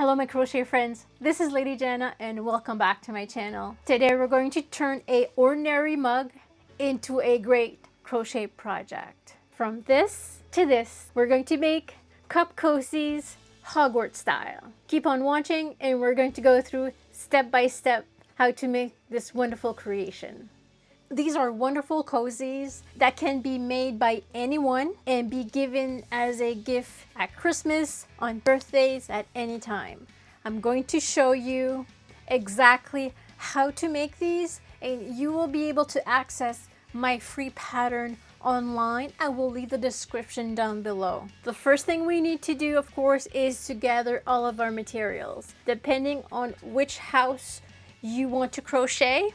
Hello my crochet friends, this is Lady Jana and welcome back to my channel. Today we're going to turn a ordinary mug into a great crochet project. From this to this, we're going to make cup cozies Hogwarts style. Keep on watching and we're going to go through step by step how to make this wonderful creation. These are wonderful cozies that can be made by anyone and be given as a gift at Christmas, on birthdays, at any time. I'm going to show you exactly how to make these and you will be able to access my free pattern online. I will leave the description down below. The first thing we need to do, of course, is to gather all of our materials. Depending on which house you want to crochet,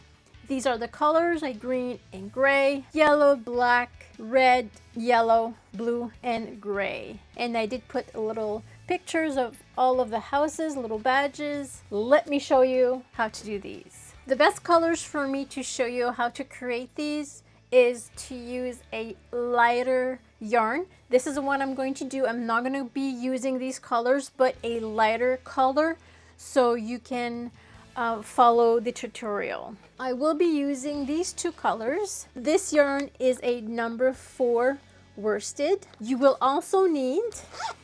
these are the colors, like green and gray, yellow, black, red, yellow, blue, and gray. And I did put little pictures of all of the houses, little badges. Let me show you how to do these. The best colors for me to show you how to create these is to use a lighter yarn. This is what I'm going to do. I'm not going to be using these colors, but a lighter color so you can follow the tutorial. I will be using these two colors. This yarn is a number 4 worsted. You will also need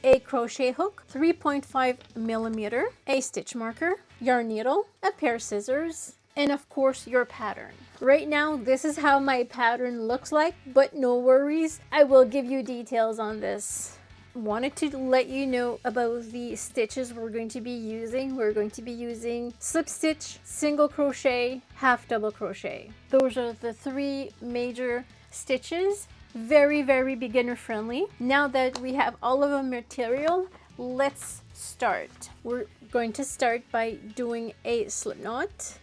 a crochet hook, 3.5 millimeter, a stitch marker, yarn needle, a pair of scissors, and of course your pattern. Right now this is how my pattern looks like, but no worries, I will give you details on this. Wanted to let you know about the stitches we're going to be using. We're going to be using slip stitch, single crochet, half double crochet. Those are the 3 major stitches. Very beginner friendly. Now that we have all of the material, let's start. We're going to start by doing a slip knot,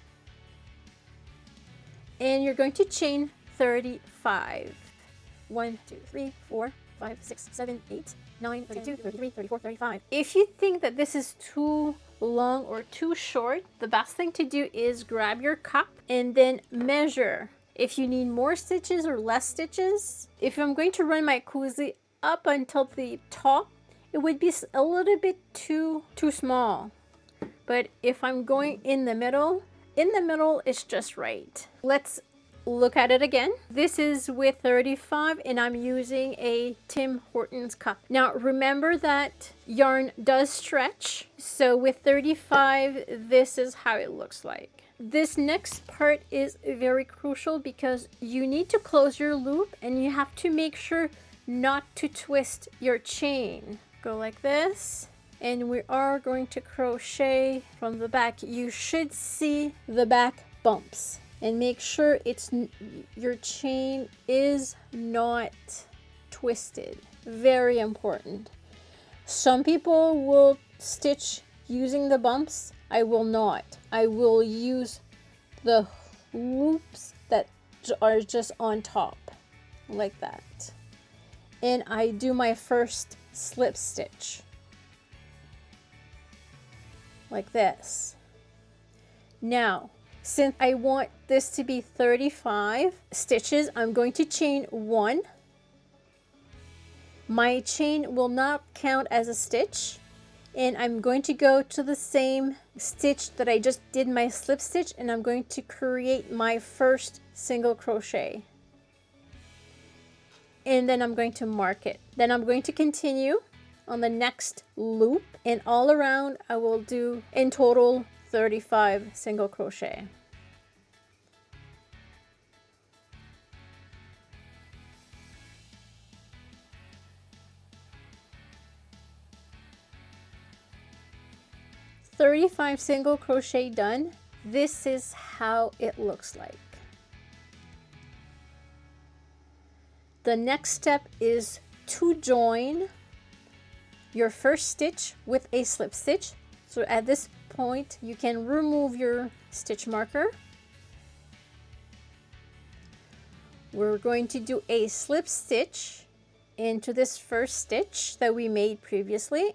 and you're going to chain 35. 1 2 3 4 5 6 7 8 9 32 33 34 35. If you think that this is too long or too short, the best thing to do is grab your cup and then measure if you need more stitches or less stitches. If I'm going to run my cozy up until the top, it would be a little bit too small. But if I'm going in the middle it's just right. Let's look at it again. This is with 35 and I'm using a Tim Hortons cup. Now remember that yarn does stretch, so with 35 this is how it looks like. This next part is very crucial because you need to close your loop and you have to make sure not to twist your chain. Go like this, and we are going to crochet from the back. You should see the back bumps. And make sure your chain is not twisted. Very important. Some people will stitch using the bumps. I will not. I will use the loops that are just on top, like that. And I do my first slip stitch, like this. Now, since I want this to be 35 stitches, I'm going to chain 1. My chain will not count as a stitch, and I'm going to go to the same stitch that I just did my slip stitch, and I'm going to create my first single crochet. And then I'm going to mark it. Then I'm going to continue on the next loop, and all around I will do in total 35 single crochet. "35 single crochet done." This is how it looks like. The next step is to join your first stitch with a slip stitch. So at this point you can remove your stitch marker. We're going to do a slip stitch into this first stitch that we made previously.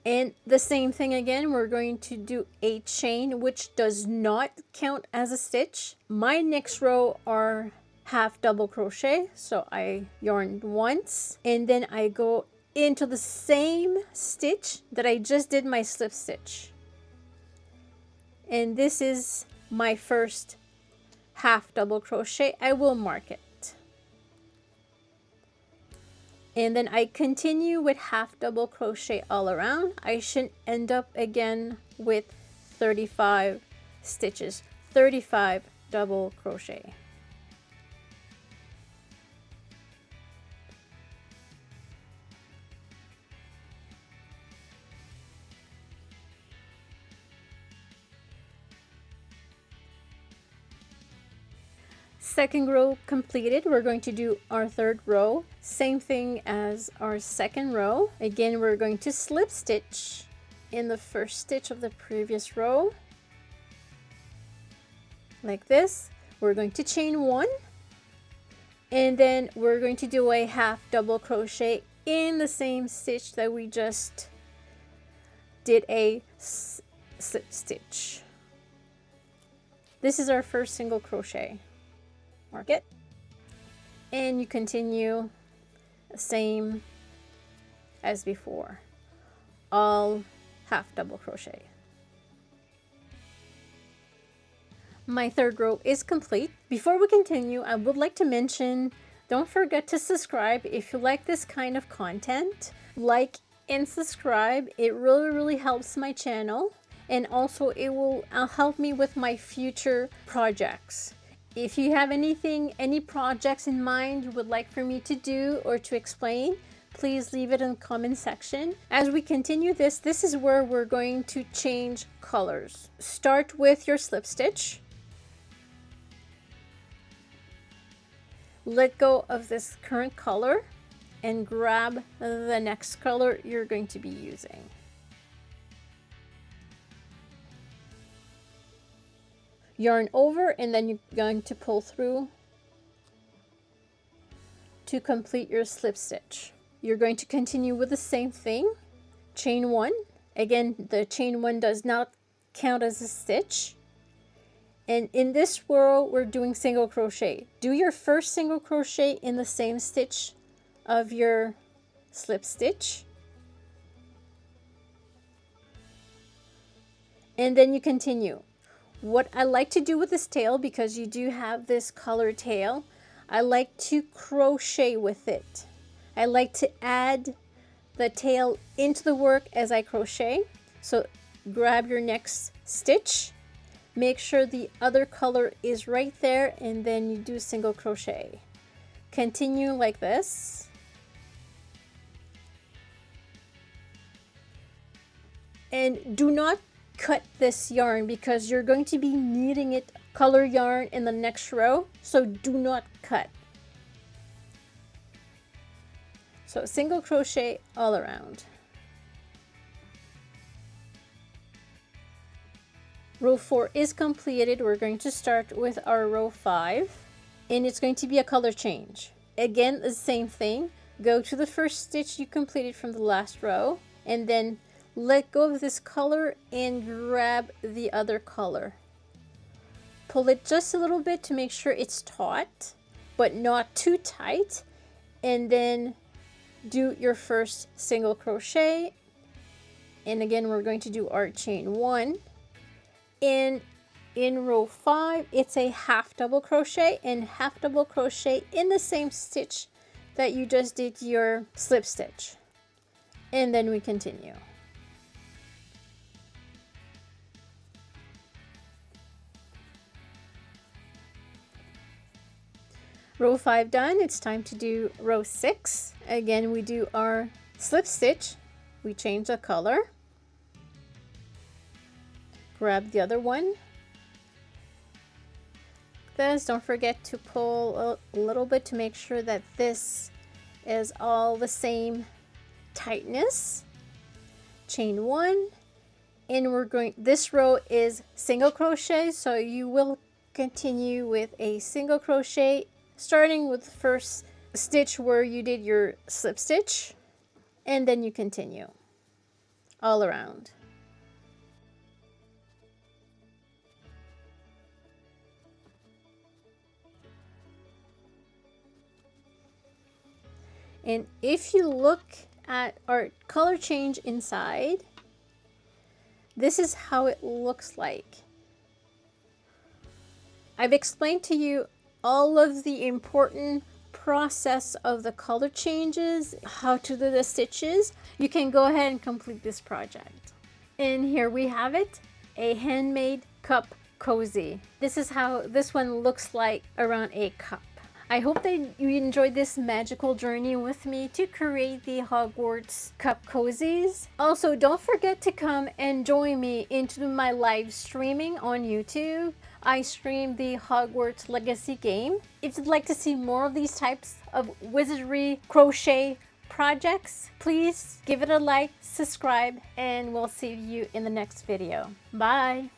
And the same thing again, we're going to do a chain, which does not count as a stitch. My next row are half double crochet, so I yarn once and then I go into the same stitch that I just did my slip stitch. And this is my first half double crochet. I will mark it. And then I continue with half double crochet all around. I should end up again with 35 stitches, 35 double crochet. Second row completed. We're going to do our third row. Same thing as our second row. Again, we're going to slip stitch in the first stitch of the previous row. Like this. We're going to chain one. And then we're going to do a half double crochet in the same stitch that we just did a slip stitch. This is our first single crochet. Mark it, and you continue the same as before, all half double crochet. My third row is complete. Before we continue, I would like to mention, don't forget to subscribe if you like this kind of content. Like and subscribe. It really helps my channel, and also it will help me with my future projects. If you have any projects in mind you would like for me to do or to explain, please leave it in the comment section. As we continue this is where we're going to change colors. Start with your slip stitch. Let go of this current color and grab the next color you're going to be using. Yarn over, and then you're going to pull through to complete your slip stitch. You're going to continue with the same thing. Chain one. Again, the chain one does not count as a stitch. And in this row, we're doing single crochet. Do your first single crochet in the same stitch of your slip stitch. And then you continue. What I like to do with this tail, because you do have this color tail, I like to crochet with it. I like to add the tail into the work as I crochet. So grab your next stitch, make sure the other color is right there, and then you do single crochet. Continue like this. And do not cut this yarn, because you're going to be needing it color yarn in the next row, so do not cut. So single crochet all around. Row 4 is completed. We're going to start with our row 5, and it's going to be a color change. Again, the same thing. Go to the first stitch you completed from the last row, and then let go of this color and grab the other color. Pull it just a little bit to make sure it's taut, but not too tight. And then do your first single crochet. And again, we're going to do our chain one. And in row 5, it's a half double crochet and half double crochet in the same stitch that you just did your slip stitch. And then we continue. Row 5 done, it's time to do row 6. Again, we do our slip stitch. We change the color. Grab the other one. Don't forget to pull a little bit to make sure that this is all the same tightness. Chain one, and we're going, this row is single crochet, so you will continue with a single crochet starting with the first stitch where you did your slip stitch, and then you continue all around. And if you look at our color change inside, this is how it looks like. I've explained to you all of the important process of the color changes, how to do the stitches. You can go ahead and complete this project. And here we have it, a handmade cup cozy. This is how this one looks like around a cup. I hope that you enjoyed this magical journey with me to create the Hogwarts Cup Cozies. Also, don't forget to come and join me into my live streaming on YouTube. I stream the Hogwarts Legacy game. If you'd like to see more of these types of wizardry crochet projects, please give it a like, subscribe, and we'll see you in the next video. Bye!